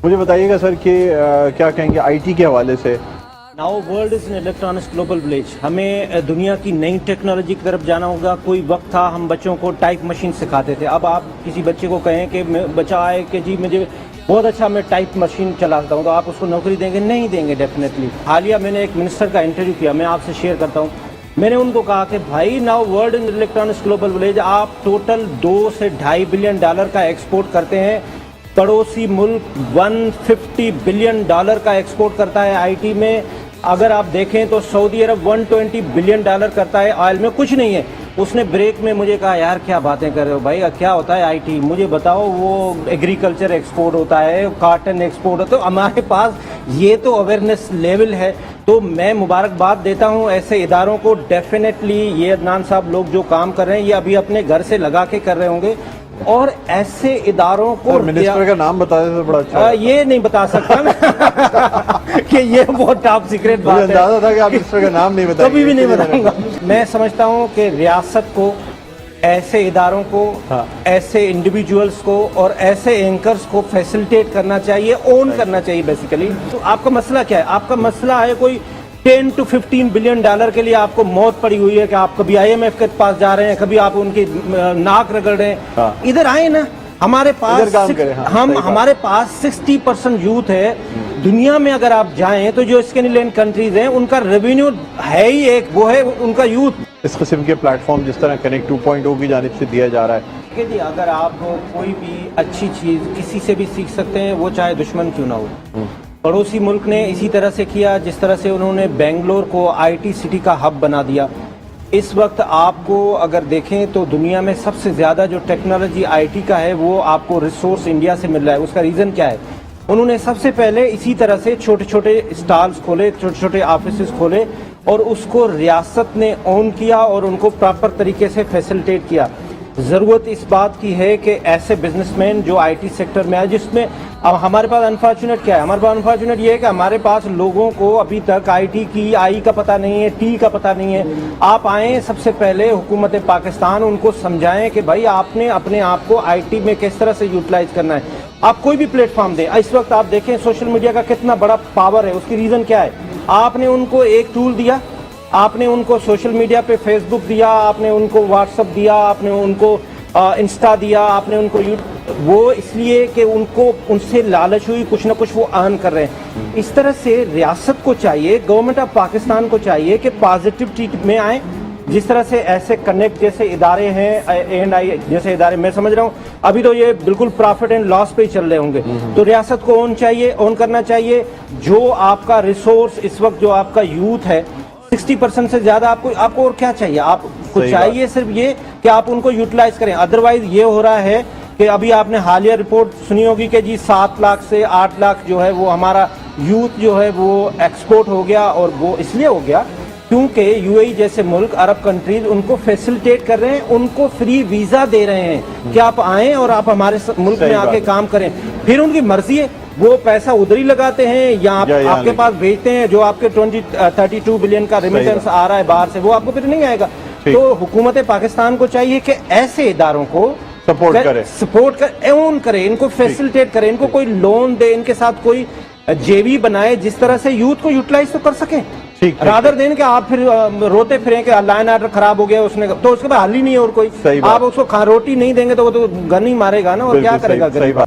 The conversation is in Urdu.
مجھے بتائیے گا سر کہ کیا کہیں گے آئی ٹی کے حوالے سے؟ Now world is an electronics global village. ہمیں دنیا کی نئی ٹیکنالوجی کی طرف جانا ہوگا. کوئی وقت تھا ہم بچوں کو ٹائپ مشین سکھاتے تھے. اب آپ کسی بچے کو کہیں کہ بچہ آئے کہ جی مجھے بہت اچھا میں ٹائپ مشین چلاتا ہوں، تو آپ اس کو نوکری دیں گے؟ نہیں دیں گے ڈیفینیٹلی. حالیہ میں نے ایک منسٹر کا انٹرویو کیا، میں آپ سے شیئر کرتا ہوں. میں نے ان کو کہا کہ بھائی now world in electronics global village, آپ ٹوٹل 2 سے $2.5 بلین کا ایکسپورٹ کرتے ہیں. پڑوسی ملک $150 بلین کا ایکسپورٹ کرتا ہے آئی ٹی میں. اگر آپ دیکھیں تو سعودی عرب $120 بلین کرتا ہے آئل میں. کچھ نہیں ہے. اس نے بریک میں مجھے کہا یار کیا باتیں کر رہے ہو بھائی، کیا ہوتا ہے آئی ٹی؟ مجھے بتاؤ. وہ ایگریکلچر ایکسپورٹ ہوتا ہے، کاٹن ایکسپورٹ ہوتا ہے. ہمارے پاس یہ تو اویئرنیس لیول ہے. تو میں مبارکباد دیتا ہوں ایسے اداروں کو. ڈیفینیٹلی یہ عدنان صاحب لوگ جو کام کر رہے ہیں یہ ابھی اپنے گھر سے لگا کے کر رہے ہوں گے. اور ایسے اداروں کو منسٹر کا نام بتا دیں تو بڑا اچھا. یہ نہیں بتا سکتا کہ یہ بہت ٹاپ سیکریٹ بات ہے. اندازہ تھا کہ آپ منسٹر کا نام نہیں بتائیں گے. کبھی بھی نہیں بتاؤں گا. میں سمجھتا ہوں کہ ریاست کو ایسے اداروں کو، ایسے انڈیویجولز کو اور ایسے اینکرز کو فیسلٹیٹ کرنا چاہیے، اون کرنا چاہیے بیسیکلی. تو آپ کا مسئلہ کیا ہے؟ آپ کا مسئلہ ہے کوئی $10 to $15 بلین کے لیے آپ کو موت پڑی ہوئی ہے کہ آپ کبھی آئی ایم ایف کے پاس جا رہے ہیں، کبھی آپ ان کی ناک رگڑ رہے ہیں. ادھر آئے نا. ہمارے پاس 60% یوتھ ہے. دنیا میں اگر آپ جائیں تو جو اسکینی لینڈ کنٹریز ہیں ان کا ریونیو ہے ہی ایک، وہ ہے ان کا یوتھ. اس قسم کے پلیٹ فارم جس طرح کنیکٹ 2.0 کی جانب سے دیا جا رہا ہے کہ جی اگر آپ کوئی بھی اچھی چیز کسی سے بھی سیکھ سکتے ہیں، وہ چاہے دشمن کیوں نہ ہو. پڑوسی ملک نے اسی طرح سے کیا جس طرح سے انہوں نے بنگلور کو آئی ٹی سٹی کا ہب بنا دیا. اس وقت آپ کو اگر دیکھیں تو دنیا میں سب سے زیادہ جو ٹیکنالوجی آئی ٹی کا ہے وہ آپ کو ریسورس انڈیا سے مل رہا ہے. اس کا ریزن کیا ہے؟ انہوں نے سب سے پہلے اسی طرح سے چھوٹے چھوٹے اسٹالز کھولے، چھوٹے چھوٹے آفیسز کھولے اور اس کو ریاست نے اون کیا اور ان کو پراپر طریقے سے فیسلٹیٹ کیا. ضرورت اس بات کی ہے کہ ایسے بزنس مین جو آئی ٹی سیکٹر میں آئے، جس میں اب ہمارے پاس انفارچونیٹ کیا ہے؟ ہمارے پاس انفارچونیٹ یہ ہے کہ ہمارے پاس لوگوں کو ابھی تک آئی ٹی کی آئی کا پتہ نہیں ہے، ٹی کا پتہ نہیں ہے. آپ آئیں، سب سے پہلے حکومت پاکستان ان کو سمجھائیں کہ بھائی آپ نے اپنے آپ کو آئی ٹی میں کس طرح سے یوٹیلائز کرنا ہے. آپ کوئی بھی پلیٹ فارم دیں. اس وقت آپ دیکھیں سوشل میڈیا کا کتنا بڑا پاور ہے. اس کی ریزن کیا ہے؟ آپ نے ان کو ایک ٹول دیا، آپ نے ان کو سوشل میڈیا پہ فیس بک دیا، آپ نے ان کو واٹس ایپ دیا، آپ نے ان کو انسٹا دیا، آپ نے ان کو وہ اس لیے کہ ان سے لالچ ہوئی، کچھ نہ کچھ وہ ارن کر رہے ہیں. اس طرح سے ریاست کو چاہیے، گورنمنٹ آف پاکستان کو چاہیے کہ پازیٹیوٹی میں آئیں. جس طرح سے ایسے کنیکٹ جیسے ادارے ہیں، A&I جیسے ادارے، میں سمجھ رہا ہوں ابھی تو یہ بالکل پروفٹ اینڈ لاس پہ ہی چل رہے ہوں گے. تو ریاست کو اون کرنا چاہیے. جو آپ کا ریسورس اس وقت جو آپ کا یوتھ ہے 60% سے زیادہ، آپ کو اور کیا چاہیے؟ آپ کو چاہیے صرف یہ کہ آپ ان کو یوٹیلائز کریں. ادروائز یہ ہو رہا ہے کہ ابھی آپ نے حالیہ رپورٹ سنی ہوگی کہ جی 7 لاکھ سے 8 لاکھ جو ہے وہ ہمارا یوتھ جو ہے وہ ایکسپورٹ ہو گیا. اور وہ اس لیے ہو گیا کیونکہ UAE جیسے ملک، عرب کنٹریز ان کو فیسلٹیٹ کر رہے ہیں، ان کو فری ویزا دے رہے ہیں کہ آپ آئیں اور آپ ہمارے ملک میں آ کے کام کریں. پھر ان کی مرضی ہے، وہ پیسہ ادھر ہی لگاتے ہیں یا آپ کے پاس بھیجتے ہیں. جو آپ کے 32 بلین کا ریمیٹنس آ رہا ہے باہر سے، وہ آپ کو پھر نہیں آئے گا. تو حکومت پاکستان کو چاہیے کہ ایسے اداروں کو سپورٹ کرے، ان کو فیسلٹیٹ کرے، ان کو کوئی لون دے، ان کے ساتھ کوئی JV بنائے جس طرح سے یوتھ کو یوٹیلائز تو کر سکیں. رادر دین کہ آپ پھر روتے پھریں کہ لا اینڈ آرڈر خراب ہو گیا، اس نے تو اس کے بعد حل ہی نہیں ہے اور کوئی. آپ اس کو روٹی نہیں دیں گے تو وہ تو گن ہی مارے گا نا، اور کیا کرے گا.